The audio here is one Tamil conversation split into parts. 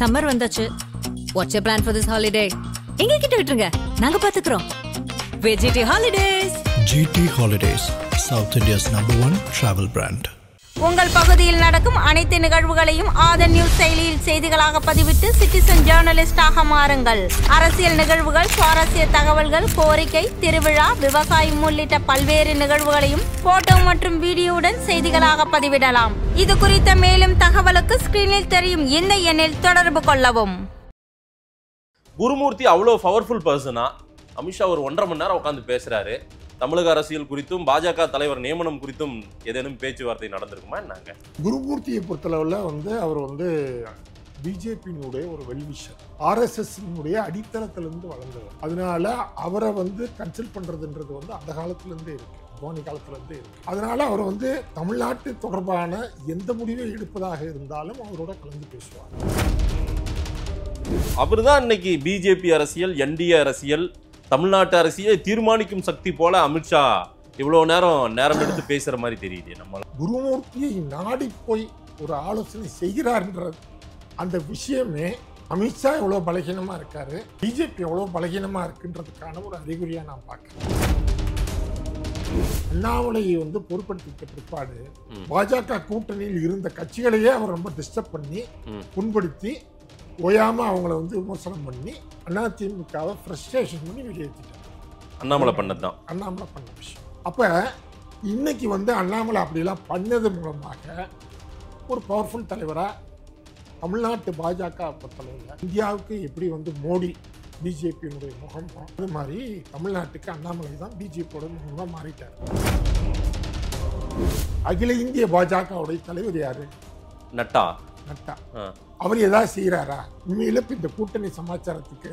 சம்மர் வந்தாச்சு. What's your plan for this holiday? எங்க கிட்ட விட்டுருங்க, நாங்க பாத்துக்கிறோம். GT Holidays. GT Holidays, South India's #1 travel brand. உங்கள் பகுதியில் நடக்கும் அனைத்து நிகழ்வுகளையும் ஆதன் நியூஸ் செயலியில் செய்திகளாக பதிவிட்டு சிட்டிசன் ஜேர்னலிஸ்டாக மாறுங்கள். அரசியல் நிகழ்வுகள், சுவாரஸ்ய தகவல்கள், கோரிக்கை, திருவிழா, விவசாயம் உள்ளிட்ட பல்வேறு நிகழ்வுகளையும் போட்டோ மற்றும் வீடியோவுடன் செய்திகளாக பதிவிடலாம். இது குறித்த மேலும் தகவலுக்கு ஸ்கிரீனில் தெரியும் இந்த எண்ணில் தொடர்பு கொள்ளவும். குருமூர்த்தி அவ்வளோ பவர்ஃபுல் பர்சனா? அமித்ஷா ஒரு 1.5 மணி நேரம் உட்காந்து பேசுறாரு. தமிழக அரசியல் குறித்தும் பாஜக தலைவர் நியமனம் குறித்தும் ஏதேனும் பேச்சுவார்த்தை நடந்திருக்குமா என்னங்க? குருமூர்த்தியை பொறுத்தளவில் அவர் பிஜேபியினுடைய ஒரு வெல்விஷர், ஆர்எஸ்எஸ்னுடைய அடித்தளத்திலிருந்து வளர்ந்தவர். அதனால அவரை கன்சல்ட் பண்றதுன்றது அந்த காலத்திலிருந்தே இருக்கு, தோனி காலத்திலிருந்தே இருக்கு. அதனால அவர் தமிழ்நாட்டு தொடர்பான எந்த முடிவை எடுப்பதாக இருந்தாலும் அவரோட கலந்து பேசுவார். அவர் தான் இன்னைக்கு பிஜேபி அரசியல், என்டிஏ அரசியல், தமிழ்நாட்டு அரசியலை தீர்மானிக்கும் சக்தி போல அமித்ஷா இவ்வளவு நேரம் எடுத்து பேசுற மாதிரி தெரியுது. நம்ம குருமூர்த்தியை நாடி போய் ஒரு ஆலோசனை செய்கிறார்ன்ற அந்த விஷயமே அமித்ஷா எவ்வளவு பலகீனமா இருக்காரு, பிஜேபி எவ்வளவு பலகீனமா இருக்குன்றதுக்கான ஒரு அறிகுறியா நான் பார்க்கிறேன். அண்ணாமலையை பொறுப்படுத்திட்ட பிற்பாடு பாஜக கூட்டணியில் இருந்த கட்சிகளையே அவர் ரொம்ப டிஸ்டர்ப் பண்ணி புண்படுத்தி ஓயாம அவங்கள விமர்சனம் பண்ணி அதிமுகவை ஃப்ரஸ்ட்ரேஷன் பண்ணி வெளியேற்றிட்டார். அண்ணாமலை பண்ணதுதான், அண்ணாமலை பண்ண விஷயம். அப்ப இன்னைக்கு அண்ணாமலை அப்படிலாம் பண்ணது மூலமாக ஒரு பவர்ஃபுல் தலைவரா தமிழ்நாட்டு பாஜக பொறுத்தளவில் இந்தியாவுக்கு எப்படி மோடி பிஜேபியினுடைய முகம், அது மாதிரி தமிழ்நாட்டுக்கு அண்ணாமலை தான் பிஜேபியோட முகமா மாறிட்டார். அகில இந்திய பாஜகவுடைய தலைவர் யாரு? நட்டா. அவர் ஏதாவது செய்யறாரா? உண்மையில இந்த கூட்டணி சமாச்சாரத்துக்கு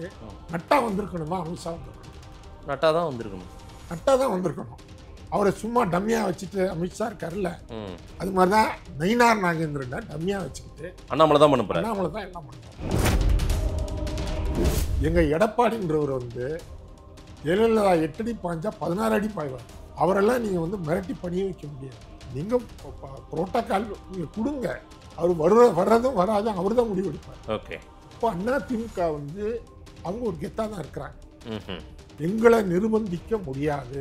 நட்டா வந்திருக்கணுமா, அமித்ஷா வந்திருக்கணும்? நட்டா தான் வந்திருக்கணும். நட்டா தான் வந்திருக்கணும். அவரை சும்மா டம்மியா வச்சுட்டு அமித்ஷா இருக்காருல்ல, அது மாதிரிதான் நயினார் நாகேந்திரன் டம்மியா வச்சுக்கிட்டு அண்ணாமலை தான் பண்ண போறாரு. அண்ணாமலை தான் எல்லாம் பண்ணுறாரு. எங்க எடப்பாடின்றவர் ஜெயலலிதா 8 அடி பாஞ்சா 16 அடி பாய்வார். அவரெல்லாம் நீங்க மிரட்டி பணிய வைக்க முடியாது. நீங்க புரோட்டோகால் நீங்க கொடுங்க, அவர் வர்றதும் வராதும் அவர் தான் முடிவு எடுப்பார். ஓகே. இப்போ அதிமுக அவங்க ஒரு கெத்தா தான் இருக்கிறாங்க. எங்களை நிர்பந்திக்க முடியாது.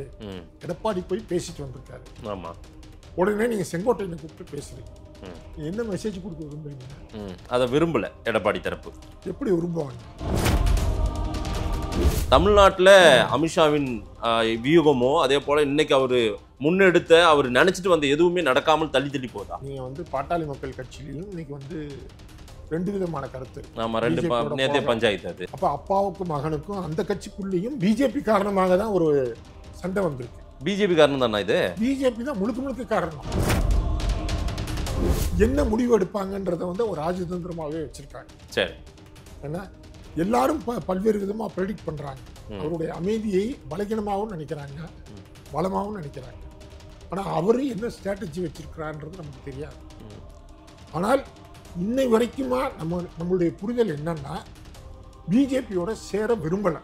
எடப்பாடி போய் பேசிட்டு வந்திருக்காரு. ஆமா. உடனே நீங்க செங்கோட்டையனை கூப்பிட்டு பேசுறீங்க, என்ன மெசேஜ் கொடுக்க விரும்புறீங்க? அதை விரும்பல எடப்பாடி தரப்பு. எப்படி விரும்புவாங்க? தமிழ்நாட்டில் அமித்ஷாவின் வியூகமோ அதே போல இன்னைக்கு அவரு முன்னெடுத்த அவர் நினைச்சிட்டு வந்த எதுவுமே நடக்காமல் தள்ளி போதா? நீங்க பாட்டாளி மக்கள் கட்சியிலும் இன்னைக்கு 2 விதமான கருத்து. ஆமா, 2 நேத்தே பஞ்சாயத்து. அது அப்ப அப்பாவுக்கும் மகனுக்கும் அந்த கட்சிக்குள்ளேயும் பிஜேபி காரணமாக தான் ஒரு சண்டை வந்திருக்கு. பிஜேபி காரணம் தானா இது? பிஜேபி தான் முழுக்க காரணம். என்ன முடிவு எடுப்பாங்கன்றத ஒரு ராஜதந்திரமாகவே வச்சிருக்காங்க. சரி. ஏன்னா எல்லாரும் பல்வேறு விதமா ப்ரெடிக்ட் பண்றாங்க. அவருடைய அமைதியை பலகீனமாகவும் நினைக்கிறாங்க, பலமாகவும் நினைக்கிறாங்க. ஆனா அவரு என்ன ஸ்ட்ராட்டஜி வச்சிருக்கிறான்றது நமக்கு தெரியாது. ஆனால் இன்னை வரைக்குமா நம்மளுடைய புரிதல் என்னன்னா, பிஜேபியோட சேர விரும்பல.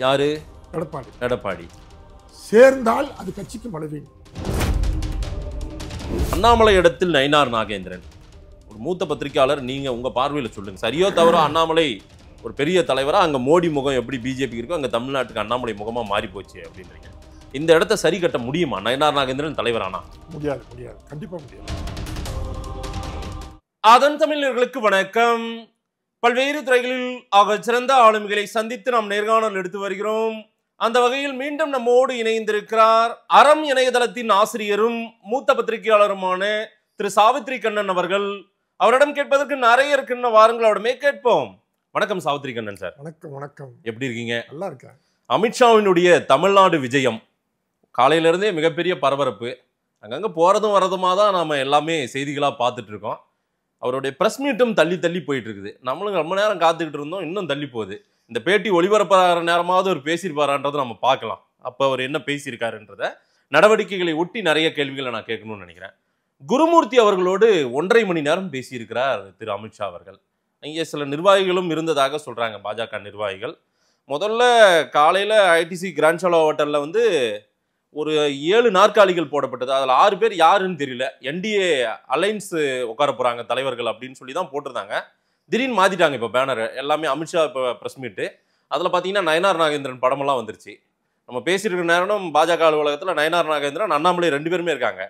யாரு? எடப்பாடி. சேர்ந்தால் அது கட்சிக்கு பலவீனம். அண்ணாமலை இடத்தில் நயினார் நாகேந்திரன் ஒரு மூத்த பத்திரிகையாளர், நீங்க உங்க பார்வையில சொல்லுங்க, சரியோ தவறோ அண்ணாமலை ஒரு பெரிய தலைவரா அங்க மோடி முகம் எப்படி பிஜேபி இருக்கோ அங்க தமிழ்நாட்டுக்கு அண்ணாமலை முகமா மாறி போச்சு அப்படின்றீங்க. இந்த இடத்தை சரி கட்ட முடியுமா நயினார் நாகேந்திரன் தலைவரானா? முடியாது, கண்டிப்பா முடியாது. அதன் தமிழர்களுக்கு வணக்கம். பல்வேறு துறைகளில் ஆக சிறந்த ஆளுமைகளை சந்தித்து நாம் நேர்காணல் எடுத்து வருகிறோம். அந்த வகையில் மீண்டும் நம்மோடு இணைந்திருக்கிறார் அறம் இணையதளத்தின் ஆசிரியரும் மூத்த பத்திரிகையாளருமான திரு சாவித்ரி கண்ணன் அவர்கள். அவரிடம் கேட்பதற்கு நிறைய இருக்குன்னு வாருங்கள், அவரிடமே கேட்போம். வணக்கம் சாவித்ரி கண்ணன் சார். வணக்கம். எப்படி இருக்கீங்க? நல்லா இருக்கேன். அமித்ஷாவினுடைய தமிழ்நாடு விஜயம் காலையில இருந்தே மிகப்பெரிய பரபரப்பு. அங்கங்க போறதும் வரதுமா தான் நாம எல்லாமே செய்திகளா பார்த்துட்டு இருக்கோம். அவருடைய பிரஸ் மீட்டும் தள்ளி போயிட்டு இருக்குது. நம்மளும் ரொம்ப நேரம் காத்துக்கிட்டு இருந்தோம், இன்னும் தள்ளி போகுது. இந்த பேட்டி ஒளிபரப்புற நேரமாவது அவர் பேசியிருப்பாரான்றதை நம்ம பார்க்கலாம். அப்போ அவர் என்ன பேசியிருக்காருன்றத நடவடிக்கைகளை ஒட்டி நிறைய கேள்விகளை நான் கேட்கணும்னு நினைக்கிறேன். குருமூர்த்தி அவர்களோடு 1.5 மணி நேரம் பேசியிருக்கிறார் திரு அமித்ஷா அவர்கள். இங்கே சில நிர்வாகிகளும் இருந்ததாக சொல்றாங்க, பாஜக நிர்வாகிகள். முதல்ல காலையில் ஐடிசி கிராண்ட் சாலோ ஹோட்டலில் ஒரு 7 நாற்காலிகள் போடப்பட்டது. அதில் 6 பேர் யாருன்னு தெரியல. என்டிஏ அலைன்ஸ் உட்கார போகிறாங்க தலைவர்கள் அப்படின்னு சொல்லி தான் போட்டிருந்தாங்க. திடீர்னு மாத்திட்டாங்க இப்போ பேனர் எல்லாமே. அமித்ஷா இப்போ ப்ரெஸ் மீட்டு அதில் பார்த்தீங்கன்னா நயனார் நாகேந்திரன் படமெல்லாம் வந்துருச்சு. நம்ம பேசிட்டு இருக்கிற நேரம் பாஜக அலுவலகத்தில் நயனார் நாகேந்திரன், அண்ணாமலை 2 பேருமே இருக்காங்க.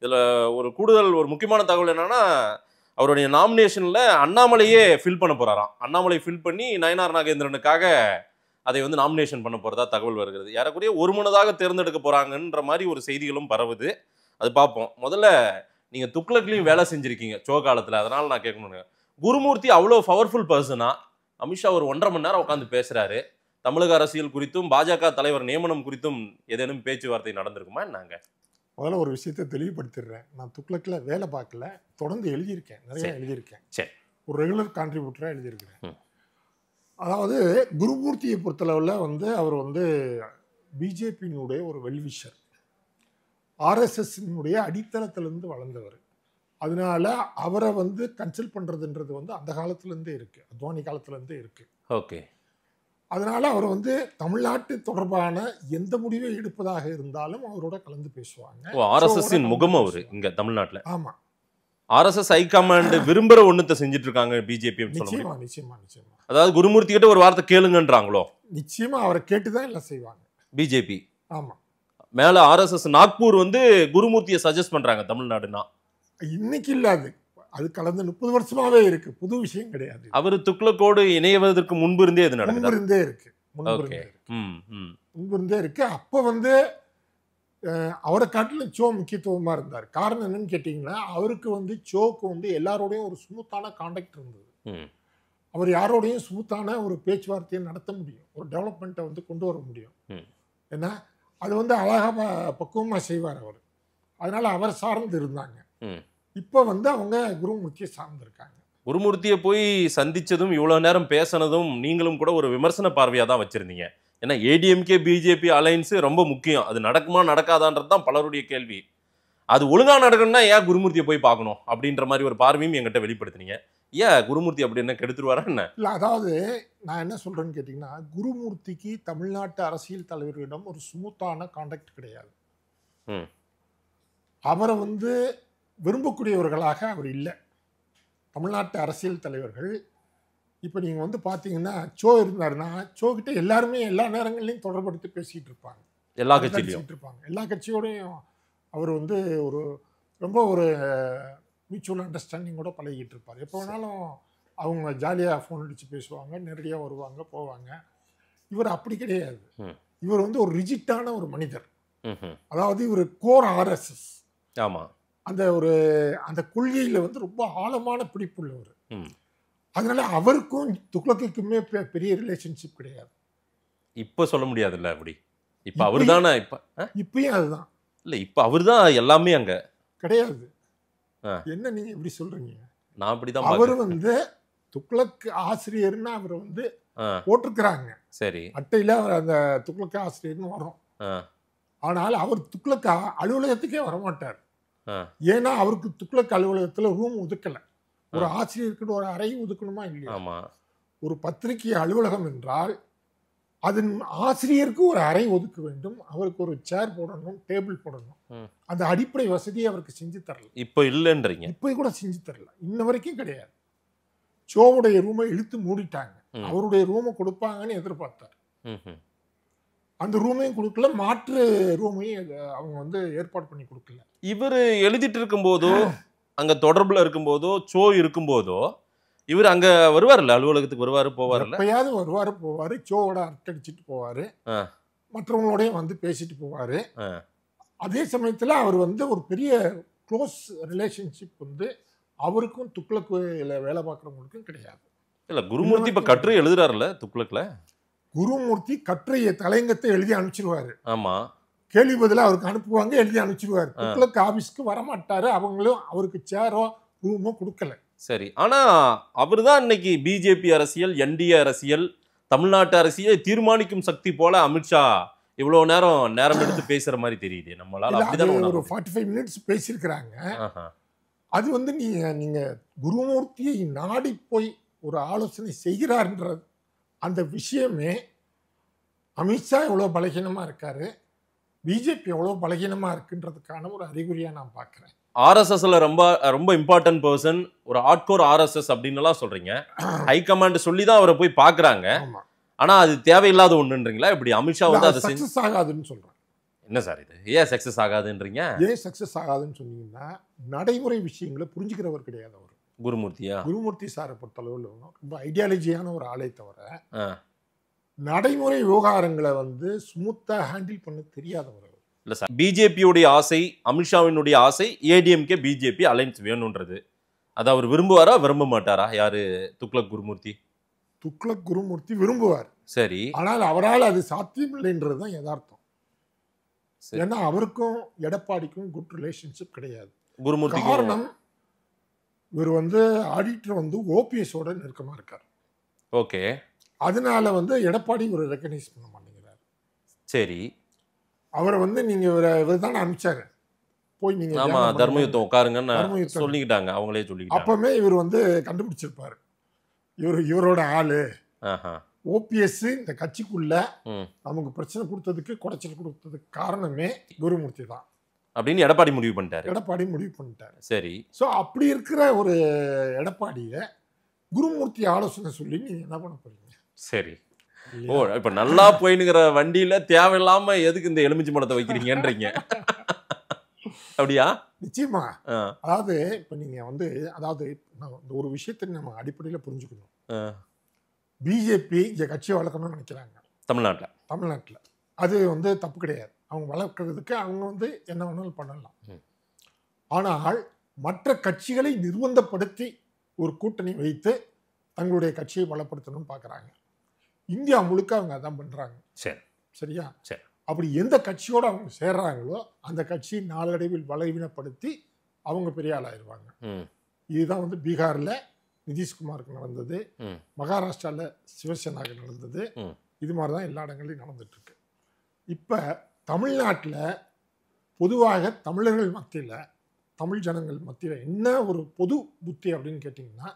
இதில் ஒரு கூடுதல் ஒரு முக்கியமான தகவல் என்னன்னா, அவருடைய நாமினேஷனில் அண்ணாமலையே ஃபில் பண்ண போறாராம். அண்ணாமலை ஃபில் பண்ணி நயனார் நாகேந்திரனுக்காக அதை வந்து நாமினேஷன் பண்ண போறதா தகவல் வருகிறது. ஏறக்குறைய ஒருமனதாக தேர்ந்தெடுக்க போறாங்கன்ற மாதிரி ஒரு செய்திகளும் பரவுது. அது பார்ப்போம். முதல்ல நீங்க துக்ளக்லையும் வேலை செஞ்சிருக்கீங்க சோ காலத்தில், அதனால நான் கேட்கணுங்க. குருமூர்த்தி அவ்வளோ பவர்ஃபுல் பர்சனா? அமித்ஷா ஒரு 1.5 மணி நேரம் உட்காந்து பேசுறாரு. தமிழக அரசியல் குறித்தும் பாஜக தலைவர் நியமனம் குறித்தும் ஏதேனும் பேச்சுவார்த்தை நடந்திருக்குமா என்னங்க? முதல்ல ஒரு விஷயத்தை தெளிவுபடுத்திடுறேன். நான் துக்ளக்கில் வேலை பார்க்கல, தொடர்ந்து எழுதியிருக்கேன், நிறைய எழுதியிருக்கேன். சரி. ஒரு ரெகுலர் கான்ட்ரிபியூட்டராக எழுதியிருக்கிறேன். அதாவது குருமூர்த்தியை பொறுத்தளவில் வந்து அவர் வந்து பிஜேபியினுடைய ஒரு வெல்விஷர், ஆர்எஸ்எஸ்னுடைய அடித்தளத்திலிருந்து வளர்ந்தவர். அதனால அவரை வந்து கன்சல்ட் பண்ணுறதுன்றது வந்து அந்த காலத்துலேருந்தே இருக்குது, அத்வானி காலத்துலேருந்தே இருக்குது. ஓகே. அதனால அவர் வந்து தமிழ்நாட்டு தொடர்பான எந்த முடிவை எடுப்பதாக இருந்தாலும் அவரோட கலந்து பேசுவாங்க. ஆர்எஸ்எஸ் முகம் அவரு இங்க தமிழ்நாட்டில். ஆமா, ஆர்எஸ்எஸ் ஹைகமாண்ட் விரும்புற ஒண்ணுத்தை செஞ்சுட்டு இருக்காங்க பிஜேபி. நிச்சயமா நிச்சயமா நிச்சயமா. அதாவது குருமூர்த்தி கிட்ட ஒரு வார்த்தை கேளுங்கன்றாங்களோ? நிச்சயமா அவரை கேட்டுதான் எல்லாம் செய்வாங்க பிஜேபி. ஆமா. மேல ஆர்எஸ்எஸ் நாக்பூர் வந்து குருமூர்த்தியை சஜஸ்ட் பண்றாங்க தமிழ்நாடுனா. இன்னைக்கு இல்ல, அது கலந்து 30 வருஷமாவே இருக்கு, புது விஷயம் கிடையாது. அவர் துக்ளக்கோடு இணைவதற்கு முன்பு இருந்தே இது நடக்குது. முன்பிருந்தே இருக்கு. அப்ப வந்து அவரை காட்டிலும் சோ முக்கியத்துவமா இருந்தார். காரணம் என்னன்னு கேட்டீங்கன்னா, அவருக்கு வந்து சோக்கு வந்து எல்லாரோடையும் ஒரு ஸ்மூத்தான கான்டாக்ட் இருந்தது. அவர் யாரோடையும் ஸ்மூத்தான ஒரு பேச்சுவார்த்தையை நடத்த முடியும், ஒரு டெவலப்மெண்ட்டை வந்து கொண்டு வர முடியும். ஏன்னா அது வந்து அழகா பக்குவமா செய்வார் அவர். அதனால அவர் சார்ந்து இருந்தாங்க. இப்போ வந்து அவங்க குருமூர்த்தியை சார்ந்திருக்காங்க. குருமூர்த்தியை போய் சந்திச்சதும் இவ்வளவு நேரம் பேசினதும் நீங்களும் கூட ஒரு விமர்சன பார்வையா தான் வச்சிருந்தீங்க. ஏன்னா ஏடிஎம்கே பிஜேபி அலைன்ஸ் ரொம்ப முக்கியம், அது நடக்குமா நடக்காதான்றது தான் பலருடைய கேள்வி. அது ஒழுங்கா நடக்கணும்னா ஏன் குருமூர்த்தியை போய் பார்க்கணும் அப்படின்ற மாதிரி ஒரு பார்வையும் என்கிட்ட வெளிப்படுத்தினீங்க. ஏன் குருமூர்த்தி அப்படி என்ன கெடுத்துருவாரா என்ன? இல்லை, அதாவது நான் என்ன சொல்றேன்னு கேட்டிங்கன்னா, குருமூர்த்திக்கு தமிழ்நாட்டு அரசியல் தலைவர்களிடம் ஒரு ஸ்மூத்தான கான்டாக்ட் கிடையாது. அவரை வந்து விரும்பக்கூடியவர்களாக அவர் இல்லை. தமிழ்நாட்டு அரசியல் தலைவர்கள் இப்போ நீங்கள் வந்து பார்த்தீங்கன்னா, சோ இருந்தாருன்னா சோ கிட்ட எல்லாருமே எல்லா நேரங்கள்லையும் தொடர்படுத்தி பேசிகிட்டு இருப்பாங்க, எல்லா கட்சியிலையும் இருப்பாங்க. எல்லா கட்சியோடையும் அவர் வந்து ஒரு ரொம்ப ஒரு மியூச்சுவல் அண்டர்ஸ்டாண்டிங்கோட பழகிட்டு இருப்பார். எப்போ வேணாலும் அவங்க ஜாலியாக ஃபோன் அடித்து பேசுவாங்க, நேரடியாக வருவாங்க போவாங்க. இவர் அப்படி கிடையாது. இவர் வந்து ஒரு ரிஜிட்டான ஒரு மனிதர். அதாவது இவர் கோர் ஆர்எஸ்எஸ். ஆமாம். அந்த கொள்கையில் வந்து ரொம்ப ஆழமான பிடிப்புள்ளவர். அதனால அவருக்கும் துக்ளக்குக்குமே பெரிய ரிலேஷன்ஷிப் கிடையாது. இப்போ சொல்ல முடியாதுல்ல அப்படி. இப்போ அவர் தானே இப்பயும் அதுதான் இல்லை, இப்போ அவர் தான் எல்லாமே அங்கே கிடையாது. என்ன நீங்க இப்படி சொல்றீங்க? நான் அப்படிதான். அவர் வந்து துக்ளக் ஆசிரியர்னு அவர் வந்து போட்டிருக்கிறாங்க. சரி, அட்டையில அவர் அந்த துக்ளக் ஆசிரியர்னு வரும். ஆனால் அவர் துக்ளக் அலுவலகத்துக்கே வரமாட்டார். ஏன்னா அவருக்கு துக்ளக் அலுவலகத்துல ரூம் ஒதுக்கல. ஒரு ஆசிரியருக்கு ஒரு அறை ஒதுக்கணுமா இல்லையா? ஒரு பத்திரிகை அலுவலகம் என்றால் அதன் ஆசிரியருக்கு ஒரு அறை ஒதுக்க வேண்டும், அவருக்கு ஒரு சேர் போடணும், டேபிள் போடணும். அந்த அடிப்படை வசதியை அவருக்கு செஞ்சு தரல. இப்போ இல்லைன்றீங்க? இப்போ கூட செஞ்சு தரல, இன்ன வரைக்கும் கிடையாது. சோவுடைய ரூமை இழுத்து மூடிட்டாங்க. அவருடைய ரூமை கொடுப்பாங்கன்னு எதிர்பார்த்தார். அந்த ரூமையும் கொடுக்கல, மாற்று ரூமையும் அவங்க வந்து ஏற்பாடு பண்ணி கொடுக்கல. இவர் எழுதிட்டு இருக்கும்போதோ அங்க தொடர்புல இருக்கும்போதோ சோ இருக்கும்போதோ இவர் அங்க வருவார்ல, அலுவலகத்துக்கு வருவாரு போவார்ல? எப்பயாவது வருவாரு போவாரு, சோவோட அரட்டடிச்சிட்டு போவாரு, மற்றவங்களோடையும் வந்து பேசிட்டு போவாரு. அதே சமயத்துல அவர் வந்து ஒரு பெரிய க்ளோஸ் ரிலேஷன்ஷிப் வந்து அவருக்கும் துக்ளக்ல வேலை பார்க்குறவங்களுக்கும் கிடையாது. இல்ல, குருமூர்த்தி இப்ப கட்டுரை எழுதுறாருல துக்ளக்ல. குருமூர்த்தி கட்டுரையை தலையங்கத்தை எழுதி அனுப்பிச்சிருவாரு. ஆமா, கேள்வி பதிலாக அவருக்கு அனுப்புவாங்க, எழுதி அனுப்பிச்சிருவாரு. துக்ளக் ஆபீஸ்க்கு வரமாட்டாரு, அவங்களும் அவருக்கு சேரோ ரூமோ கொடுக்கல. சரி, ஆனா அவர் தான் இன்னைக்கு பிஜேபி அரசியல், என்டிஏ அரசியல், தமிழ்நாட்டு அரசியல் தீர்மானிக்கும் சக்தி போல அமித்ஷா இவ்வளவு நேரம் எடுத்து பேசுற மாதிரி தெரியுது. நம்மளால அப்படிதான் ஒரு 45 மினிட்ஸ் பேசியிருக்கிறாங்க. அது வந்து நீங்க குருமூர்த்தியை நாடி போய் ஒரு ஆலோசனை செய்கிறார்ன்ற அந்த விஷயமே அமித்ஷா எவ்வளோ பலகீனமாக இருக்காரு, பிஜேபி எவ்வளோ பலகீனமாக இருக்குன்றதுக்கான ஒரு அறிகுறியாக நான் பார்க்குறேன். ஆர்எஸ்எஸ்ல ரொம்ப ரொம்ப இம்பார்ட்டன்ட் பர்சன், ஒரு ஹார்ட்கோர் ஆர்எஸ்எஸ் அப்படின்னு எல்லாம் சொல்றீங்க. ஹை கமாண்ட் சொல்லி தான் அவரை போய் பாக்குறாங்க. ஆமா. ஆனா அது தேவையில்லாத ஒண்ணுன்றீங்களா? இப்படி அமித்ஷா வந்து அதை சக்சஸ் ஆகாதுன்னு சொல்றேன். என்ன சார் இது ஏன் சக்சஸ் ஆகாதுன்றீங்க? ஏன் சக்சஸ் ஆகாதுன்னு சொன்னீங்கன்னா, நடைமுறை விஷயங்களை புரிஞ்சுக்கிறவர் கிடையாது அவர். குருமூர்த்தியா? குருமூர்த்தி சாரை பொறுத்தளவில் ரொம்ப ஐடியாலஜியான ஒரு ஆளை தவிர நடைமுறை விவகாரங்களை வந்து ஸ்மூத்தா ஹேண்டில் பண்ண தெரியாதவர். இல்ல சார், பிஜேபியோடைய ஆசை, அமித்ஷாவினுடைய ஆசை ஏடிஎம்கே பிஜேபி அலைன்ஸ் வேணும்ன்றது. அதை அவர் விரும்புவாரா விரும்ப மாட்டாரா? யாரு துக்ளக் குருமூர்த்தி? துக்ளக் குருமூர்த்தி விரும்புவார். சரி. ஆனால் அவரால் அது சாத்தியமில்லைன்றது தான் யதார்த்தம். ஏன்னா அவருக்கும் எடப்பாடிக்கும் குட் ரிலேஷன்ஷிப் கிடையாது. குருமூர்த்தி காரணம், இவர் வந்து ஆடிட்டர் வந்து ஓபிஎஸோட நெருக்கமா இருக்கார். ஓகே. அதனால வந்து எடப்பாடி ஒரு ரெக்கக்னைஸ் பண்ண மாட்டேங்கிறார். சரி. அவரை வந்து நீங்க இவர் தானே அனுப்பிச்சாரு, போய் நீங்க ஆமா தர்மயுத்தம் உட்காருங்கன்னு சொல்லிக்கிட்டாங்க, அவங்களே சொல்லிக்கிட்டாங்க. அப்பவே இவர் வந்து கண்டுபிடிச்சிருப்பாரு இவரோட ஆளு. ஓபிஎஸ் இந்த கட்சிக்குள்ள நமக்கு பிரச்சனை கொடுத்ததுக்கு, குடைச்சல் கொடுத்ததுக்கு காரணமே குருமூர்த்தி தான் அப்படின்னு எடப்பாடி முடிவு பண்ணிட்டாரு. சரி. ஸோ அப்படி இருக்கிற ஒரு எடப்பாடியை குருமூர்த்தி ஆலோசனை சொல்லி நீங்க என்ன பண்ண போறீங்க? சரி. ஓ, இப்ப நல்லா போயினுங்கிற வண்டியில தேவையில்லாம எதுக்கு இந்த எலுமிச்சை பழத்தை வைக்கிறீங்கன்றீங்க? அப்படியா? நிச்சயமா. அதாவது இப்ப நீங்க வந்து, அதாவது ஒரு விஷயத்தை நம்ம அடிப்படையில புரிஞ்சுக்கணும். பிஜேபி இங்க கட்சியை வளர்க்கணும்னு நினைக்கிறாங்க தமிழ்நாட்டில். அது வந்து தப்பு கிடையாது. அவங்க வளர்க்கறதுக்கு அவங்க வந்து என்ன வேணாலும் பண்ணலாம். ஆனால் மற்ற கட்சிகளை நிர்பந்தப்படுத்தி ஒரு கூட்டணி வைத்து தங்களுடைய கட்சியை பலப்படுத்தணும்னு பார்க்குறாங்க. இந்தியா முழுக்க அவங்க அதான் பண்ணுறாங்க. சரியா? அப்படி எந்த கட்சியோடு அவங்க சேர்றாங்களோ அந்த கட்சியை நாளடைவில் பலவீனப்படுத்தி அவங்க பெரிய ஆளாயிருவாங்க. இதுதான் வந்து பீகாரில் நிதிஷ்குமாருக்கு நடந்தது, மகாராஷ்டிராவில் சிவசேனாவுக்கு நடந்தது. இது மாதிரி தான் எல்லா இடங்களையும் நடந்துட்டு இருக்கு. இப்போ தமிழ்நாட்டில் பொதுவாக தமிழர்கள் மத்தியில், தமிழ் ஜனங்கள் மத்தியில் என்ன ஒரு பொது புத்தி அப்படின்னு கேட்டிங்கன்னா,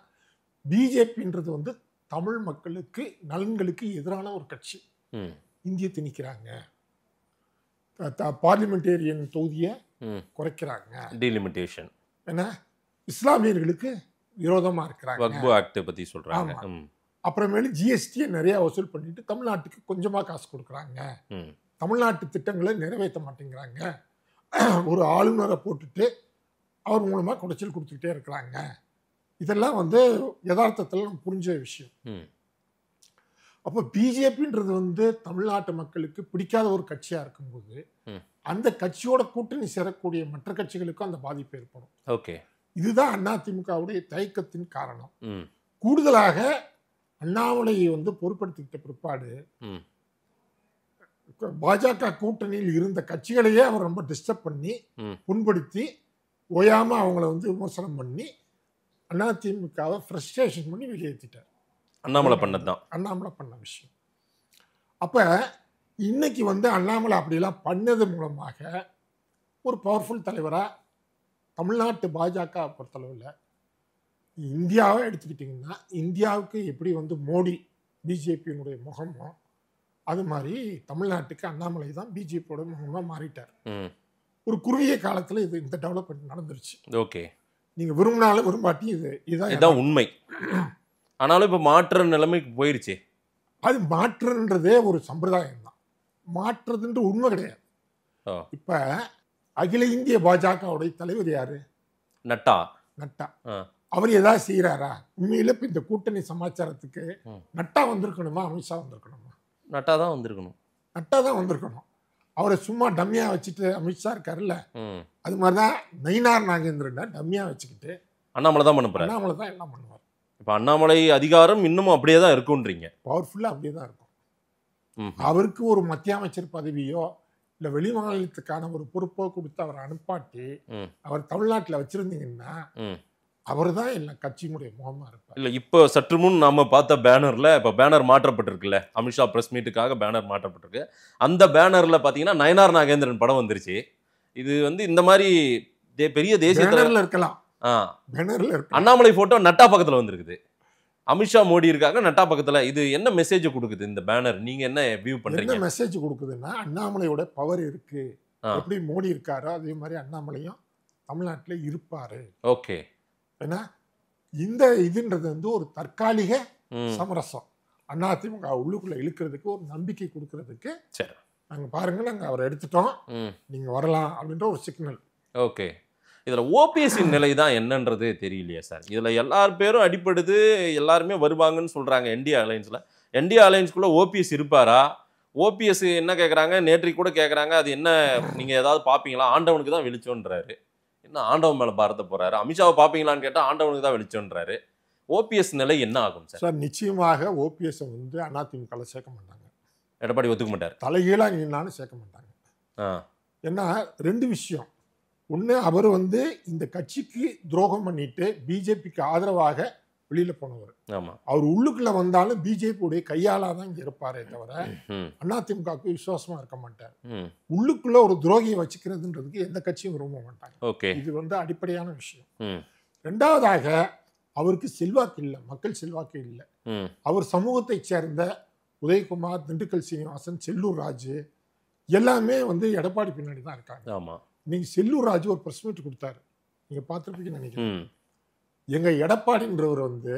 பிஜேபின்றது வந்து தமிழ் மக்களுக்கு நலன்களுக்கு எதிரான ஒரு கட்சி. இந்திய திணிக்கிறாங்க, பார்லிமெண்டேரியன் தொகுதியை குறைக்கிறாங்க, டீலிமிட்டேஷன், என்ன இஸ்லாமியர்களுக்கு விரோதமாக இருக்கிறாங்க. அப்புறமேலு ஜிஎஸ்டியை நிறைய வசூல் பண்ணிட்டு தமிழ்நாட்டுக்கு கொஞ்சமாக காசு கொடுக்குறாங்க, தமிழ்நாட்டு திட்டங்களை நிறைவேற்ற மாட்டேங்கிறாங்க, ஒரு ஆளுநரை போட்டுட்டு அவர் மூலமாக குடைச்சல் கொடுத்துக்கிட்டே இருக்கிறாங்க. இதெல்லாம் வந்து யதார்த்தத்தில் நம்ம புரிஞ்ச விஷயம். அப்போ பிஜேபின்றது வந்து தமிழ்நாட்டு மக்களுக்கு பிடிக்காத ஒரு கட்சியாக இருக்கும்போது அந்த கட்சியோட கூட்டணி சேரக்கூடிய மற்ற கட்சிகளுக்கும் அந்த பாதிப்பு ஏற்படும். ஓகே, இதுதான் அதிமுகவுடைய தயக்கத்தின் காரணம். கூடுதலாக அண்ணாமலையை வந்து பொறுப்படுத்திக்கிட்ட பிற்பாடு பாஜக கூட்டணியில் இருந்த கட்சிகளையே அவர் ரொம்ப டிஸ்டர்ப் பண்ணி புண்படுத்தி ஓயாம அவங்கள வந்து விமர்சனம் பண்ணி அதிமுகவை ஃப்ரஸ்ட்ரேஷன் பண்ணி வெளியேற்றிட்டார். அண்ணாமலை பண்ண விஷயம். அப்போ இன்னைக்கு வந்து அண்ணாமலை அப்படிலாம் பண்ணது மூலமாக ஒரு பவர்ஃபுல் தலைவராக தமிழ்நாட்டு பாஜக பொறுத்தளவில், இந்தியாவை எடுத்துக்கிட்டிங்கன்னா இந்தியாவுக்கு எப்படி வந்து மோடி பிஜேபியினுடைய முகமோ அது மாதிரி தமிழ்நாட்டுக்கு அண்ணாமலை தான் பிஜேபியோட முகமாக மாறிட்டார். ஒரு குறுகிய காலத்தில் இந்த டெவலப்மெண்ட் நடந்துருச்சு. ஓகே, நீங்கள் விரும்பினாலும் விரும்பாட்டி இதுதான் உண்மை. ஆனாலும் இப்போ மாற்ற நிலைமைக்கு போயிடுச்சு. அது மாற்றுன்றதே ஒரு சம்பிரதாயம் தான், மாற்றுறதுன்ற உண்மை கிடையாது. இப்போ அகில இந்திய பாஜகவுடைய தலைவர் யாரு? நட்டா. அவர் ஏதாவது செய்யறாரா? உண்மையில இப்ப இந்த கூட்டணி சமாச்சாரத்துக்கு நட்டா வந்திருக்கணுமா, அமித்ஷா வந்திருக்கணுமா? நட்டா தான் வந்திருக்கணும். அவரை சும்மா டம்மியா வச்சுட்டு அமித்ஷா இருக்காருல்ல, அது மாதிரிதான் நயினார் நாகேந்திரன் டம்மியா வச்சுக்கிட்டு அண்ணாமலை தான் எல்லாம் பண்ணுவார். இப்ப அண்ணாமலை அதிகாரம் இன்னமும் அப்படியே தான் இருக்கும்ன்றீங்க? பவர்ஃபுல்லா அப்படியே தான் இருக்கும். அவருக்கு ஒரு மத்திய அமைச்சர் பதவியோ இல்லை வெளிமாநிலத்துக்கான ஒரு பொறுப்போ கொடுத்து அவரை அனுப்பாட்டி அவர் தமிழ்நாட்டில் வச்சிருந்தீங்கன்னா அவர் தான் எல்லா கட்சியினுடைய முகமா இருப்பார். இல்லை, இப்போ சற்று முன் நாம பார்த்த பேனர்ல இப்போ பேனர் மாற்றப்பட்டிருக்குல்ல, அமித்ஷா பிரஸ் மீட்டுக்காக பேனர் மாற்றப்பட்டிருக்கு. அந்த பேனர்ல பாத்தீங்கன்னா நயனார் நாகேந்திரன் படம் வந்துருச்சு. இது வந்து இந்த மாதிரி பெரிய தேசிய தலைவர்ல இருக்கலாம். பேனர்ல இருக்கு அண்ணாமலை போட்டோ நட்டா பக்கத்துல வந்திருக்குது. அமித்ஷா மோடி இருக்காங்க, நட்டா பக்கத்துல. இது என்ன மெசேஜ் கொடுக்குது இந்த பேனர்? நீங்க என்ன வியூ பண்றீங்க? என்ன மெசேஜ் கொடுக்குதுன்னா, அண்ணாமலையோட பவர் இருக்கு. எப்படி மோடி இருக்காரோ அதே மாதிரி அண்ணாமலையும் தமிழ்நாட்டில் இருப்பாரு. ஓகே. ஏன்னா இந்த இதுன்றது வந்து ஒரு தற்காலிக சமரசம். அதிமுக உள்ளுக்குள்ள இழுக்கிறதுக்கு ஒரு நம்பிக்கை கொடுக்கறதுக்கு சரி நாங்க பாருங்க நாங்க அவரை எடுத்துட்டோம், நீங்க வரலாம் அப்படின்ற ஒரு சிக்னல். ஓகே. இதுல ஓபிஎஸ்ஸின் நிலை தான் என்னன்றது தெரியலையா சார்? இதுல எல்லார் பேரும் அடிப்படுது, எல்லாருமே வருவாங்கன்னு சொல்றாங்க என்டிஏ அலையன்ஸ்ல. என்டிஏ அலையன்ஸ்குள்ள ஓபிஎஸ் இருப்பாரா? ஓபிஎஸ் என்ன கேட்குறாங்க, நேற்றைக்கு கூட கேட்குறாங்க, அது என்ன நீங்கள் ஏதாவது பார்ப்பீங்களா? ஆண்டவனுக்கு தான் வெளிச்சோன்றாரு. என்ன ஆண்டவன் மேலே பாரத போகிறாரு? அமித்ஷாவை பார்ப்பீங்களான்னு கேட்டால் ஆண்டவனுக்கு தான் வெளிச்சோன்றாரு. ஓபிஎஸ் நிலை என்ன ஆகும் சார்? சார் நிச்சயமாக ஓபிஎஸ் வந்து அதிமுக சேர்க்க மாட்டாங்க. எடப்பாடி ஒத்துக்க மாட்டார். தலைகீழாக நின்னாலும் சேர்க்க மாட்டாங்க. ஏன்னா 2 விஷயம். ஒன்று, அவர் வந்து இந்த கட்சிக்கு துரோகம் பண்ணிட்டு பிஜேபிக்கு ஆதரவாக வெளியில போனவர். அவர் உள்ளுக்குள்ள வந்தாலும் பிஜேபியுடைய கையாளா தான் இங்க இருப்பாரே தவிர அதிமுகவுக்கு விசுவாசமா இருக்க மாட்டார். உள்ளுக்குள்ள ஒரு துரோகியை வச்சுக்கிறதுன்றதுக்கு எந்த கட்சியும் விரும்ப மாட்டாங்க. இது வந்து அடிப்படையான விஷயம். 2வதாக அவருக்கு செல்வாக்கு இல்லை, மக்கள் செல்வாக்கு இல்லை. அவர் சமூகத்தை சேர்ந்த உதயகுமார், திண்டுக்கல் சீனிவாசன், செல்லூர் ராஜு எல்லாமே வந்து எடப்பாடி பின்னாடி தான் இருக்காங்க. நீங்க செல்லூர் ராஜு ஒரு பிரஸ் மீட் கொடுத்தாரு, நீங்க பார்த்துருப்பீங்கன்னு நினைக்கிறேன். எங்க எடப்பாடின்றவர் வந்து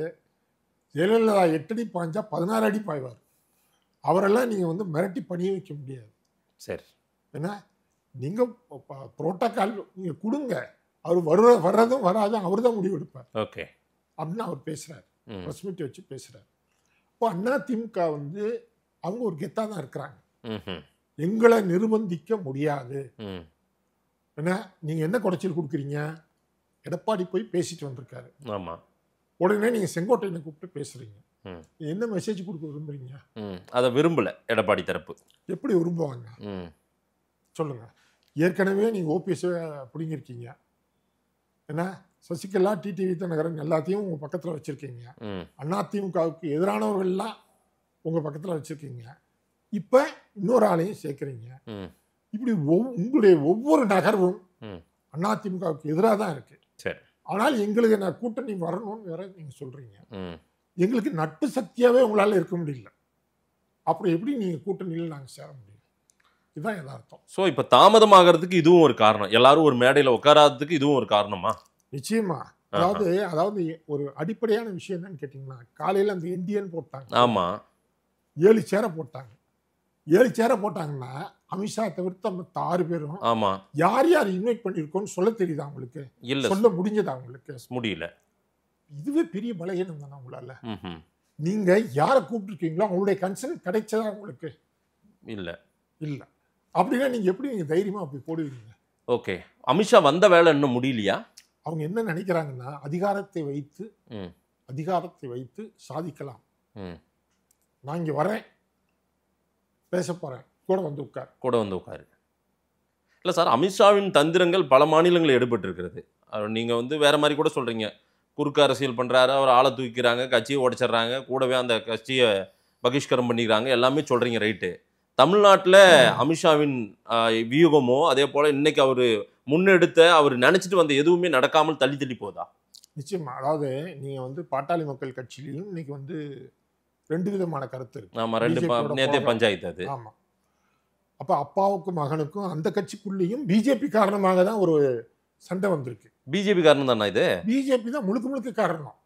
ஜெயலலிதா 8 அடி பாய்ஞ்சா 16 அடி பாய்வார். அவரெல்லாம் நீங்க வந்து மிரட்டி பணிய வைக்க முடியாது. சரி, ஏன்னா நீங்க புரோட்டோகால் நீங்க கொடுங்க, அவர் வர்றதும் வராதும் அவர் தான் முடிவு எடுப்பார். ஓகே அப்படின்னு அவர் பேசுறாரு, பிரஸ் மீட் வச்சு பேசுறாரு. இப்போ அதிமுக வந்து அவங்க ஒரு கெத்தா தான் இருக்கிறாங்க. எங்களை நிர்பந்திக்க முடியாது. ஏன்னா நீங்க என்ன குடைச்சல் கொடுக்குறீங்க? எடப்பாடி போய் பேசிட்டு வந்திருக்காரு. ஆமா, உடனே நீங்க செங்கோட்டையனை கூப்பிட்டு பேசுறீங்க. என்ன மெசேஜ் கொடுக்க விரும்புறீங்க? அதை விரும்பல எடப்பாடி தரப்பு. எப்படி விரும்புவாங்க சொல்லுங்க? ஏற்கனவே நீங்க ஓபிஎஸ் பிடிங்கிருக்கீங்க. ஏன்னா சசிகலா, டிடிவி தினகரன் எல்லாத்தையும் உங்க பக்கத்துல வச்சிருக்கீங்க. அதிமுகவுக்கு எதிரானவர்கள்லாம் உங்க பக்கத்துல வச்சிருக்கீங்க. இப்ப இன்னொரு ஆளையும் சேர்க்கிறீங்க. இப்படி உங்களுடைய ஒவ்வொரு நகர்வும் அதிமுகவுக்கு எதிராக தான் இருக்கு. ஆனால் எங்களுக்கு என்ன கூட்டணி வரணும்னு வேற நீங்க சொல்றீங்க. எங்களுக்கு நட்பு சக்தியாவே உங்களால இருக்க முடியல. அப்புறம் எப்படி நீங்க கூட்டணியில் நாங்க சேர முடியும்? இதுதான் யதார்த்தம். ஸோ இப்போ தாமதமாகிறதுக்கு இதுவும் ஒரு காரணம், எல்லாரும் ஒரு மேடையில் உட்காராததுக்கு இதுவும் ஒரு காரணமா? நிச்சயமா. அதாவது ஒரு அடிப்படையான விஷயம் என்னன்னு கேட்டீங்கன்னா, காலையில அந்த என்டிஏன்னு போட்டாங்க. ஆமா, 7 சேரை போட்டாங்க. 7 சேரை போட்டாங்கன்னா அமித்ஷா தவிர்த்து மற்ற 6 பேரும் ஆமா யார் யார் இன்வைட் பண்ணிருக்கோன்னு சொல்ல தெரியுதா உங்களுக்கு? இல்ல, சொல்ல முடிஞ்சதா உங்களுக்கு? முடியல. இதுவே பெரிய பலகீனம் தானே உங்களால. நீங்க யாரை கூப்பிட்டுருக்கீங்களோ அவங்களுடைய கன்சர்ன் கிடைச்சதா உங்களுக்கு? இல்ல இல்ல. அப்படின்னா நீங்க எப்படி நீங்க தைரியமா அப்படி போடுவீங்க? ஓகே, அமித்ஷா வந்த வேலை இன்னும் முடியலையா? அவங்க என்ன நினைக்கிறாங்கன்னா, அதிகாரத்தை வைத்து சாதிக்கலாம். நான் இங்க வரேன், பேச போறேன், கூட வந்து உட்காரு. இல்லை சார், அமித்ஷாவின் தந்திரங்கள் பல மாநிலங்களில் எடுபட்டிருக்கிறது. நீங்கள் வந்து வேற மாதிரி கூட சொல்கிறீங்க. குறுக்கு அரசியல் பண்ணுறாரு, அவர் ஆளை தூக்கிறாங்க, கட்சியை உடைச்சிட்றாங்க, கூடவே அந்த கட்சியை பகிஷ்கரம் பண்ணிக்கிறாங்க, எல்லாமே சொல்கிறீங்க. ரைட்டு. தமிழ்நாட்டில் அமித்ஷாவின் வியூகமோ அதே போல் இன்னைக்கு அவர் முன்னெடுத்த அவர் நினச்சிட்டு வந்த எதுவுமே நடக்காமல் தள்ளி போதா? நிச்சயமா. அதாவது நீங்கள் வந்து பாட்டாளி மக்கள் கட்சியிலும் இன்னைக்கு வந்து 2 விதமான கருத்து இருக்கு. ஆமாம், 2 நேரத்தை பஞ்சாயத்து அது. ஆமாம். அப்போ அப்பாவுக்கும் மகனுக்கும் அந்த கட்சிக்குள்ளேயும் பிஜேபி காரணமாக தான் ஒரு சண்டை வந்திருக்கு. பிஜேபி காரணம் தானே இது? பிஜேபி தான் முழுக்க காரணம்.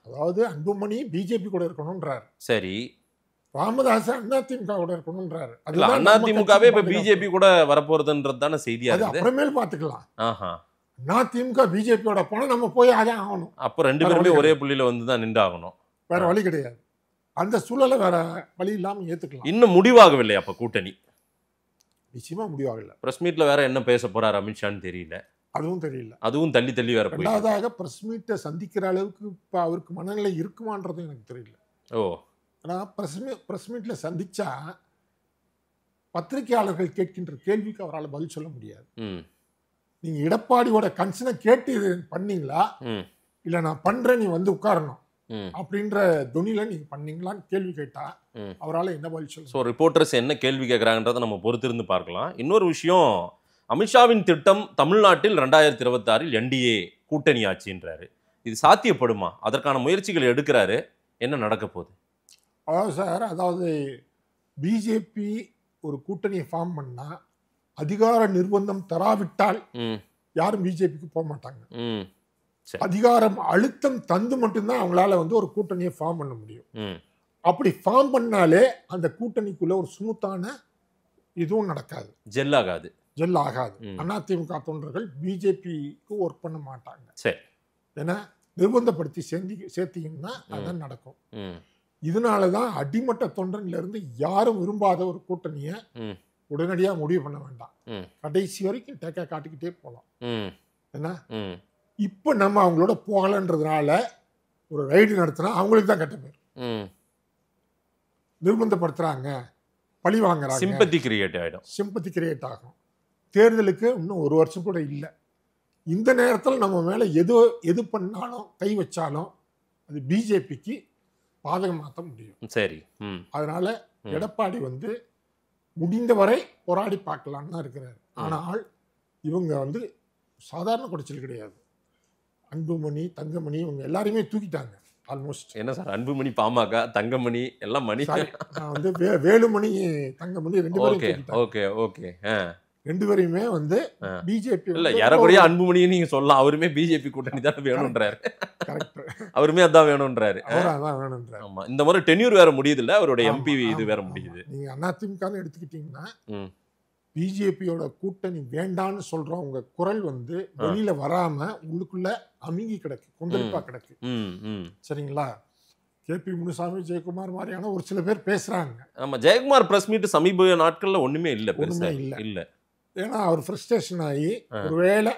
அதாவது அன்புமணி பிஜேபி கூட இருக்கணும்ன்றாரு. சரி. ராமதாஸ் அதிமுக கூட இருக்கணும்ன்றாரு. அதிமுகவே இப்ப பிஜேபி கூட வரப்போறதுன்றது தானே செய்தியா இருக்கு. அப்புறமேல் பாத்துக்கலாம். அதிமுக பிஜேபியோட போனா நம்ம போய் அதான் ஆகணும். அப்ப 2 பேருமே ஒரே புள்ளியில வந்து தான் நின்று ஆகணும். வேற வழி கிடையாது. அந்த சூழலை வேற வழி இல்லாம ஏத்துக்கலாம். இன்னும் முடிவாகவில்லை அப்ப கூட்டணி? நிச்சயமா முடிவாகல. பிரஸ் மீட்ல வேற என்ன பேச போறாரு அமித்ஷான்னு தெரியல. அதுவும் தெரியல. அதுவும் தள்ளி வேற போய். ரெண்டாவதாக பிரஸ் மீட்டை சந்திக்கிற அளவுக்கு இப்ப அவருக்கு மனநிலை இருக்குமான்றது எனக்கு தெரியல. ஓ. ஆனா பிரஸ் மீட்ல சந்திச்சா பத்திரிகையாளர்கள் கேட்கின்ற கேள்விக்கு அவரால் பதில் சொல்ல முடியாது. நீங்க எடப்பாடியோட கன்சர்னை கேட்டு இது பண்ணீங்களா, இல்ல நான் பண்றேன் நீ வந்து உட்காரணும் அப்படின்ற துணில நீங்க பண்ணீங்களான்னு கேள்வி கேட்டா அவரால் என்ன பதில் சொல்ல? ஸோ ரிப்போர்ட்டர்ஸ் என்ன கேள்வி கேட்குறாங்கன்றதை நம்ம பொறுத்திருந்து பார்க்கலாம். இன்னொரு விஷயம், அமித்ஷாவின் திட்டம் தமிழ்நாட்டில் 2026 என்டிஏ கூட்டணி ஆட்சின்றாரு. இது சாத்தியப்படுமா? அதற்கான முயற்சிகள் எடுக்கிறாரு. என்ன நடக்க போகுது? அதாவது சார், அதாவது பிஜேபி ஒரு கூட்டணியை ஃபார்ம் பண்ணா அதிகார நிர்பந்தம் தராவிட்டால் யாரும் பிஜேபிக்கு போக மாட்டாங்க. ம். சரி. அதிகாரம் அழுத்தம் தந்து மட்டும்தான் அவங்களால வந்து ஒரு கூட்டணியை ஃபார்ம் பண்ண முடியும். ம். அப்படி ஃபார்ம் பண்ணாலே அந்த கூட்டணிக்குள்ள ஒரு ஸ்மூத்தான இதுவும் நடக்காது, ஜெல் ஆகாது. ஜெல் ஆகாது. ம். அதிமுக தொண்டர்கள் பிஜேபிக்கு ஒர்க் பண்ண மாட்டாங்க. சரி. ஏன்னா நிர்பந்தப்படுத்தி சேர்த்தீங்கன்னா அதான் நடக்கும். ம். இதனால தான் அடிமட்ட தொண்டன்ல இருந்து யாரும் விரும்பாத ஒரு கூட்டணியை ம். உடனடியாக முடிவு பண்ண வேண்டாம். ம். கடைசி வரைக்கும் டேக்கா காட்டிக்கிட்டே போகலாம். ம். ஏன்னா ம். இப்போ நம்ம அவங்களோட போகலன்றதுனால ஒரு ரைடு நடத்தினா அவங்களுக்கு தான் கெட்ட பேர். ம். நிர்பந்தப்படுத்துறாங்க, பழி வாங்குறாங்க, சிம்பத்தி கிரியேட் ஆயிடும். சிம்பத்தி கிரியேட் ஆகும். தேர்தலுக்கு இன்னும் 1 வருஷம் கூட இல்லை. இந்த நேரத்தில் நம்ம மேலே எது பண்ணாலும் கை வச்சாலும் அது பிஜேபிக்கு பாதகமாற்ற முடியும். சரி. ம். அதனால எடப்பாடி வந்து முடிந்தவரை போராடி பார்க்கலான்னு தான் இருக்கிறார். ஆனால் இவங்க வந்து சாதாரண குடைச்சல் கிடையாது. அன்புமணி, தங்கமணி இவங்க எல்லாரையுமே தூக்கிட்டாங்க ஆல்மோஸ்ட். என்ன சார், அன்புமணி, பாமக, தங்கமணி எல்லாம் மணி. நான் வந்து வேலுமணி, தங்கமணி 2 பேரும் ஓகே தூக்கிட்டாங்க. Okay okay. 2 பேரையுமே வந்து பிஜேபி இல்ல ஏறக்குறைய அன்புமணியை நீங்க சொல்லலாம். அவருமே பிஜேபி கூட்டணி தான் வேணும்ன்றாரு. கரெக்ட், அவருமே அதான் வேணும்ன்றாரு. அதான் வேணும்ன்றாரு. ஆமா, இந்த முறை டென்யூர் வேற முடியுது இல்ல, அவரோட எம்பி இது வேற முடியுது. நீங்க அதிமுக எடுத்துக்கிட்டீங்கன்னா ம். பிஜேபியோட கூட்டணி வேண்டான்னு சொல்றோம். உங்க குரல் வந்து வெளியில வராம உள்ளுக்குள்ள அமுங்கி கிடக்கு, கொந்தளிப்பா கிடக்கு. ம். ம். சரிங்களா? கேபி முனுசாமி, ஜெயக்குமார் மாதிரியான ஒரு சில பேர் பேசுறாங்க. ஆமா, ஜெயக்குமார் பிரஸ் மீட் சமீப நாட்கள்ல ஒண்ணுமே இல்ல, பெருசா ஒண்ணுமே இல்ல. இல்ல. ஏன்னா அவர் ஃப்ரஸ்ட்ரேஷன் ஆகி ஒருவேளை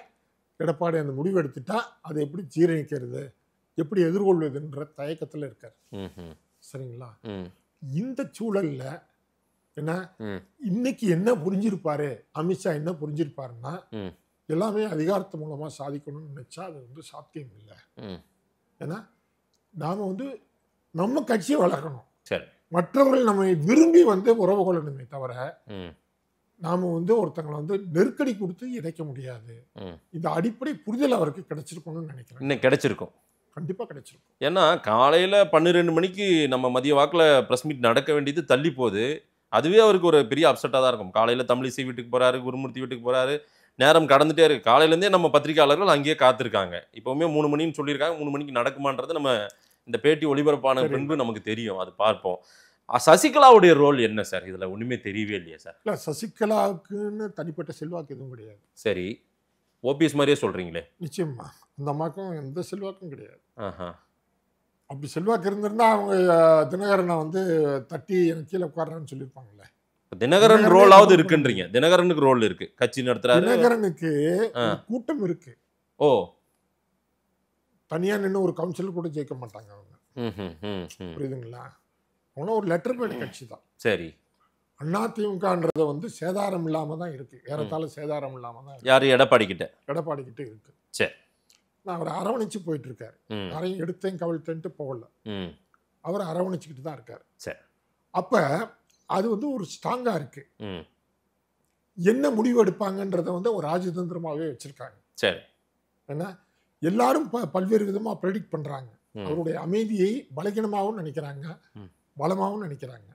எடப்பாடி அந்த முடிவு எடுத்துட்டா அதை எப்படி ஜீரணிக்கிறது, எப்படி எதிர்கொள்வதுன்ற தயக்கத்தில் இருக்கார். ம்ஹும். சரிங்களா? ம். இந்த சூழல்ல என்ன ம். இன்னைக்கு என்ன புரிஞ்சிருப்பாரு, அமித்ஷா என்ன புரிஞ்சிருப்பாருன்னா, ம். எல்லாமே அதிகாரத்து மூலமா சாதிக்கணும்னு நினைச்சா அது வந்து சாத்தியம் இல்லை. ம். ஏன்னா நாம வந்து நம்ம கட்சியை வளர்க்கணும், சரி. மற்றவர்கள் நம்மை விரும்பி வந்து உறவு கொள்ளணுமே தவிர ம். நாம வந்து ஒருத்தங்களை வந்து நெருக்கடி கொடுத்து இணைக்க முடியாது. ம். இந்த அடிப்படை புரிதல் அவருக்கு கிடைச்சிருக்கணும்னு நினைக்கிறேன். இன்னும் கிடைச்சிருக்கும். கண்டிப்பா கிடைச்சிருக்கும். ஏன்னா காலையில 12 மணிக்கு நம்ம மதிய வாக்குல பிரஸ் மீட் நடக்க வேண்டியது தள்ளி போகுது. அதுவே அவருக்கு ஒரு பெரிய அப்செட்டாக தான் இருக்கும். காலையில் தமிழிசை வீட்டுக்கு போகிறாரு, குருமூர்த்தி வீட்டுக்கு போகிறாரு, நேரம் கடந்துட்டே இருக்கு. காலையிலேருந்தே நம்ம பத்திரிகையாளர்கள் அங்கேயே காத்திருக்காங்க. இப்போவுமே 3 மணின்னு சொல்லியிருக்காங்க. 3 மணிக்கு நடக்குமான்றது நம்ம இந்த பேட்டி ஒளிபரப்பான பின்பு நமக்கு தெரியும், அது பார்ப்போம். சசிகலாவுடைய ரோல் என்ன சார் இதில்? ஒன்றுமே தெரியவே இல்லையா சார்? இல்லை, சசிகலாவுக்குன்னு தனிப்பட்ட செல்வாக்கு எதுவும் கிடையாது. சரி, ஓபிஎஸ் மாதிரியே சொல்கிறீங்களே. நிச்சயமா அந்த அம்மாக்கும் எந்த செல்வாக்கும் கிடையாது. ஆஹா. அப்படி செல்வாக்கு இருந்திருந்தா அவங்க தினகரனை வந்து தட்டி எனக்கு கீழே உட்கார்றான்னு சொல்லியிருப்பாங்கல்ல. தினகரன் ரோலாவது இருக்குன்றீங்க? தினகரனுக்கு ரோல் இருக்கு, கட்சி நடத்துறாரு. தினகரனுக்கு கூட்டம் இருக்கு. ஓ, தனியா நின்று ஒரு கவுன்சிலர் கூட ஜெயிக்க மாட்டாங்க அவங்க. புரியுதுங்களா? அவங்க ஒரு லெட்டர் பேட் கட்சி தான். சரி. அதிமுகன்றத வந்து சேதாரம் இல்லாம தான் இருக்கு, ஏறத்தாழ சேதாரம் இல்லாம தான் இருக்கு. யாரு? எடப்பாடி கிட்ட. எடப்பாடி கிட்ட இருக்கு. சரி. நான் அவர் அரவணைச்சு போயிட்டு இருக்காரு. யாரையும் எடுத்தேன் கவிழ்த்தேன்ட்டு போகல, அவர் அரவணைச்சுக்கிட்டு தான் இருக்காரு. சரி. அப்ப அது வந்து ஒரு ஸ்ட்ராங்கா இருக்கு. ம். என்ன முடிவு எடுப்பாங்கன்றத வந்து ஒரு ராஜதந்திரமாவே வச்சிருக்காங்க. சரி. ஏன்னா எல்லாரும் பல்வேறு விதமா ப்ரெடிக்ட் பண்றாங்க. அவருடைய அமைதியை பலகீனமாகவும் நினைக்கிறாங்க, பலமாகவும் நினைக்கிறாங்க.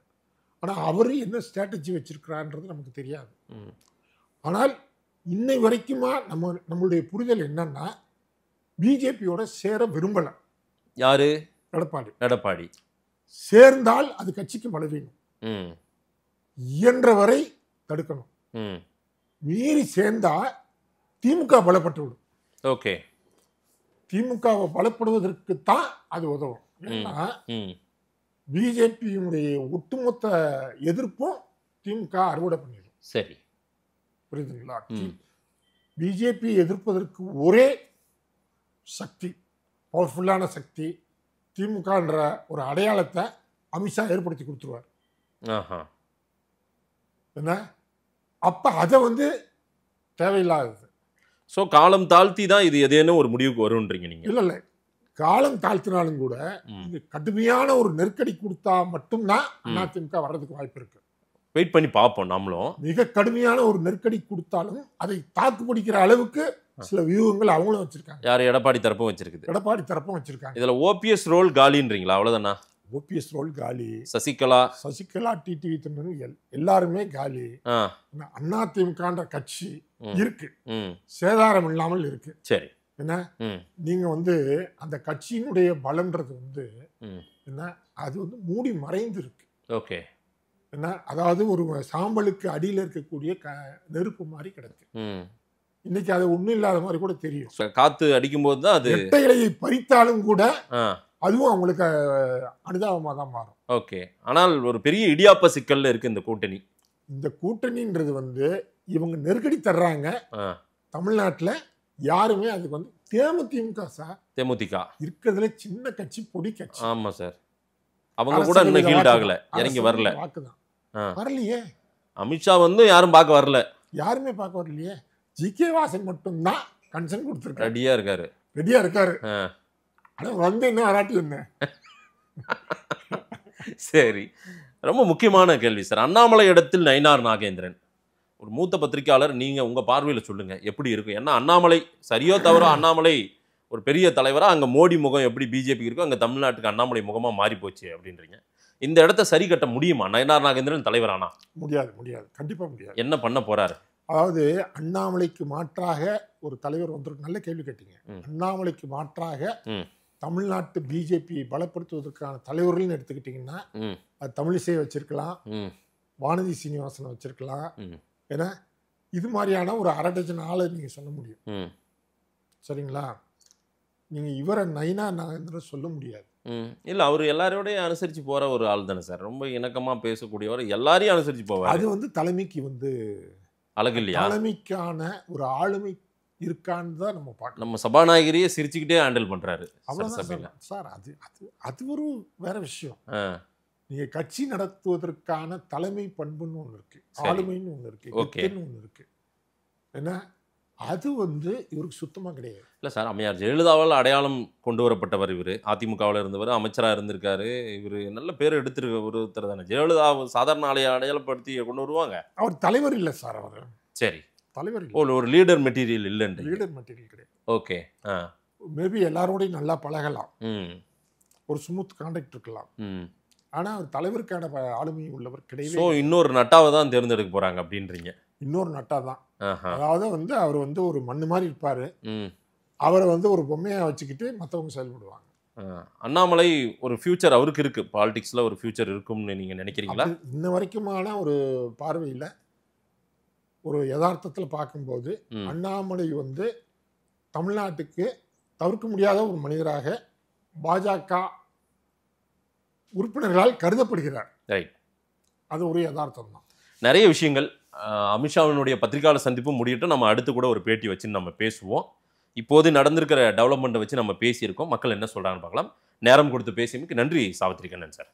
ஆனால் அவர் என்ன ஸ்ட்ராட்டஜி வச்சிருக்கிறான்றது நமக்கு தெரியாது. ஆனால் இன்னை வரைக்குமா நம்மளுடைய புரிதல் என்னன்னா, பிஜேபியோட சேர விரும்பல. யாரு? எடப்பாடி. எடப்பாடி சேர்ந்தால் அது கட்சிக்கு பலவீனம். இயன்ற வரை தடுக்கணும். மீறி சேர்ந்தா திமுக பலப்பட்டு விடும். ஓகே. திமுகவை பலப்படுவதற்கு தான் அது உதவும். ஏன்னா பிஜேபியினுடைய ஒட்டுமொத்த எதிர்ப்பும் திமுக அறுவடை பண்ணிடும். சரி, புரியுதுங்களா? பிஜேபி எதிர்ப்பதற்கு ஒரே சக்தி, பவர்ஃபுல்லான சக்தி திமுகன்ற ஒரு அடையாளத்தை அமித்ஷா ஏற்படுத்தி கொடுத்துருவார். என்ன அப்ப அதை வந்து தேவையில்லாதது. ஸோ காலம் தாழ்த்தி தான் இது எதேனும் ஒரு முடிவுக்கு வரும்ன்றீங்க நீங்க? இல்லை இல்லை, காலம் தாழ்த்தினாலும் கூட இது கடுமையான ஒரு நெருக்கடி கொடுத்தா மட்டும்தான் அதிமுக வர்றதுக்கு வாய்ப்பு இருக்கு. வெயிட் பண்ணி பார்ப்போம். நாமளும் மிக கடுமையான ஒரு நெருக்கடி கொடுத்தாலும் அதை தாக்கு பிடிக்கிற அளவுக்கு சில வியூகங்கள் அவங்களும் வச்சிருக்காங்க. யார்? எடப்பாடி தரப்பும் வச்சிருக்குது. எடப்பாடி தரப்பும் வச்சிருக்காங்க. இதுல ஓபிஎஸ் ரோல் காலின்றீங்களா? அவ்வளவுதானா? ஓபிஎஸ் ரோல் காலி, சசிகலா டிடிவி தினகரன் எல்லாருமே காலி. ஆ, அதிமுகன்ற கட்சி இருக்கு, ம், சேதாரம் இல்லாமல் இருக்கு. சரி, என்ன ம், நீங்க அந்த கட்சியினுடைய பலம்ன்றது ம், என்ன அது மூடி மறைந்து இருக்கு. ஓகே, என்ன அதாவது ஒரு சாம்பலுக்கு அடியில் இருக்கக்கூடிய நெருப்பு மாதிரி கிடக்கு. ம். இன்னைக்கு அது ஒண்ணும் இல்லாத மாதிரி கூட தெரியும். காத்து அடிக்கும்போது தான் அது எட்டை இலையை பறித்தாலும் கூட ஆ, அதுவும் அவங்களுக்கு அனுதாபமாக தான் மாறும். ஓகே. ஆனால் ஒரு பெரிய இடியாப்ப சிக்கல்ல இருக்கு இந்த கூட்டணி. இந்த கூட்டணின்றது இவங்க நெருக்கடி தர்றாங்க. ஆ, தமிழ்நாட்டுல யாருமே அதுக்கு தேமுதிக சார், தேமுதிக இருக்கிறதுல சின்ன கட்சி, பொடி கட்சி. ஆமா சார், அவங்க கூட இன்னும் ஹீல்ட் ஆகல, இறங்கி வரல. வாக்குதான் ஆ. வரலையே. அமித்ஷா யாரும் பார்க்க வரல, யாருமே பார்க்க வரலையே. ஜி.கே. வாசன் மட்டும்தான் கன்சர்ன் கொடுத்துருக்காரு, ரெடியா இருக்காரு. ரெடியா இருக்காரு. ஆ. ஆனா என்ன வராட்டி என்ன. சரி, ரொம்ப முக்கியமான கேள்வி சார். அண்ணாமலை இடத்தில் நயினார் நாகேந்திரன், ஒரு மூத்த பத்திரிகையாளர், நீங்க உங்க பார்வையில சொல்லுங்க எப்படி இருக்கும்? ஏன்னா அண்ணாமலை சரியோ தவறோ, அண்ணாமலை ஒரு பெரிய தலைவரா, அங்க மோடி முகம் எப்படி பிஜேபி இருக்கோ, அங்க தமிழ்நாட்டுக்கு அண்ணாமலை முகமா மாறி போச்சு அப்படின்றீங்க. இந்த இடத்த சரி கட்ட முடியுமா நயினார் நாகேந்திரன் தலைவரானா? முடியாது, முடியாது, கண்டிப்பா முடியாது. என்ன பண்ண போறாரு? அதாவது அண்ணாமலைக்கு மாற்றாக ஒரு தலைவர் நல்ல கேள்வி கேட்டீங்க. அண்ணாமலைக்கு மாற்றாக தமிழ்நாட்டு பிஜேபியை பலப்படுத்துவதற்கான தலைவர்கள்னு எடுத்துக்கிட்டீங்கன்னா அது தமிழிசை வச்சிருக்கலாம், வானதி சீனிவாசனை வச்சிருக்கலாம். ஏன்னா இது மாதிரியான ஒரு அரை டஜன் ஆளை நீங்க சொல்ல முடியும். சரிங்களா? நீங்க இவரை நயினார் நாகேந்திரன் சொல்ல முடியாது. இல்ல, அவர் எல்லாரோடையும் அனுசரிச்சு போற ஒரு ஆள் தானே சார், ரொம்ப இணக்கமா பேசக்கூடியவர், எல்லாரையும் அனுசரிச்சு போவார். அது தலைமைக்கு அழகு இல்லையா? தலைமைக்கான ஒரு ஆளுமை இருக்கான்னு தான் நம்ம பார்க்கணும். நம்ம சபாநாயகரையே சிரிச்சுக்கிட்டே ஹேண்டில் பண்றாரு சார். அது ஒரு வேற விஷயம். நீங்க கட்சி நடத்துவதற்கான தலைமை பண்புன்னு ஒண்ணு இருக்கு, ஆளுமைன்னு ஒண்ணு இருக்கு, ஒண்ணு இருக்கு. ஏன்னா அது இவருக்கு சுத்தமா கிடையாது. இல்லை சார், அம்மையார் ஜெயலலிதாவால் அடையாளம் கொண்டு வரப்பட்டவர் இவர். அதிமுகவில் இருந்தவர், அமைச்சராக இருந்திருக்காரு. இவர் நல்ல பேர் எடுத்திருக்க ஒருத்தர் தானே. ஜெயலலிதா சாதாரண ஆலையை அடையாளப்படுத்தி கொண்டு வருவாங்க. அவர் தலைவர் இல்லை சார். அவர் சரி, தலைவர் இல்லை. ஒரு லீடர் மெட்டீரியல் இல்லைன்னு. லீடர் மெட்டீரியல் கிடையாது. ஓகே. மேபி எல்லாரோடையும் நல்லா பழகலாம், ஒரு ஸ்மூத் கான்டாக்ட் இருக்கலாம். ஆனால் அவர் தலைவருக்கான ஆளுமை உள்ளவர் கிடையாது. ஸோ இன்னொரு நட்டாவை தான் தேர்ந்தெடுக்க போகிறாங்க அப்படின்றீங்க? இன்னொரு நட்டா தான். அதாவது அவர் ஒரு மண்ணு மாதிரி இருப்பாரு, அவரை ஒரு பொம்மையா வச்சுக்கிட்டு மற்றவங்க செயல்படுவாங்க. அண்ணாமலை ஒரு ஃபியூச்சர் அவருக்கு இருக்கு, பாலிடிக்ஸ்ல ஒரு ஃபியூச்சர் இருக்கும்னு நீங்க நினைக்கிறீங்களா? இன்ன வரைக்குமான ஒரு பார்வையில் ஒரு யதார்த்தத்தில் பார்க்கும்போது அண்ணாமலை தமிழ்நாட்டுக்கு தவிர்க்க முடியாத ஒரு மனிதராக பாஜக உறுப்பினர்களால் கருதப்படுகிறார். அது ஒரு யதார்த்தம் தான். நிறைய விஷயங்கள் அமித்ஷாவினுடைய பத்திரிகையாளர் சந்திப்பு முடியட்டும், நம்ம அடுத்து கூட ஒரு பேட்டி வச்சு நம்ம பேசுவோம். இப்போது நடந்திருக்கிற டெவலப்மெண்ட்டை வச்சு நம்ம பேசியிருக்கோம். மக்கள் என்ன சொல்கிறாங்கன்னு பார்க்கலாம். நேரம் கொடுத்து பேசியமைக்கு நன்றி சாவித்திரி கண்ணன் சார்.